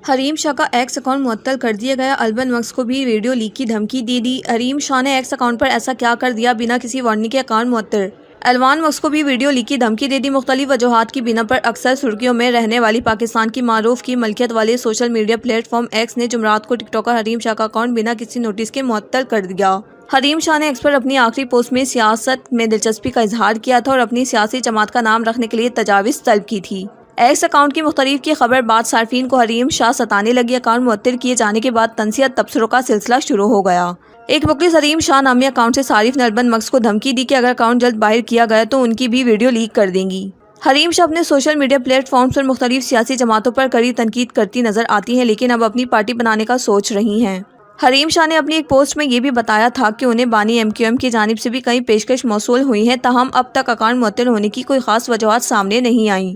حریم شاہ کا x account معطل کر دیا گیا، البن وکس کو بھی ویڈیو لیک کی دھمکی دے دی۔ حریم شاہ نے ایکس اکاؤنٹ پر ایسا کیا کر دیا، بنا کسی وارننگ کے اکاؤنٹ معطل۔ البن وکس کو بھی ویڈیو لیک کی دھمکی دے دی۔ مختلف وجوہات کی بنا پر اکثر سرخیوں میں رہنے والی پاکستان کی معروف کی ملکیت والے social media plate form x نے جمعرات کو ٹک ٹاکر حریم شاہ کا اکاؤنٹ بنا کسی نوٹس کے معطل کر دیا۔ حریم شاہ نے ایکس پر اپنی آخری پوسٹ میں سیاست میں دلچسپی کا اظہار کیا تھا اور اپنی سیاسی جماعت کا نام رکھنے کے لیے تجاویز طلب کی تھی۔ ایکس اکاؤنٹ کی مختلف کی خبر بعد صارفین کو حریم شاہ ستانے لگی۔ اکاؤنٹ معطل کیے جانے کے بعد تنصیحت تبصروں کا سلسلہ شروع ہو گیا۔ ایک مخلص حریم شاہ نامی اکاؤنٹ سے صارف نے البن وکس کو دھمکی دی کہ اگر اکاؤنٹ جلد باہر کیا گیا تو ان کی بھی ویڈیو لیک کر دیں گی۔ حریم شاہ اپنے سوشل میڈیا پلیٹ فارمز پر مختلف سیاسی جماعتوں پر کڑی تنقید کرتی نظر آتی ہیں، لیکن اب اپنی پارٹی بنانے کا سوچ رہی ہیں۔ حریم شاہ نے اپنی ایک پوسٹ میں یہ بھی بتایا تھا کہ انہیں بانی ایم کیو ایم کی جانب سے بھی کئی پیشکش موصول ہوئی ہیں، تاہم اب تک اکاؤنٹ معطل ہونے کی کوئی خاص وجوہات سامنے نہیں آئیں۔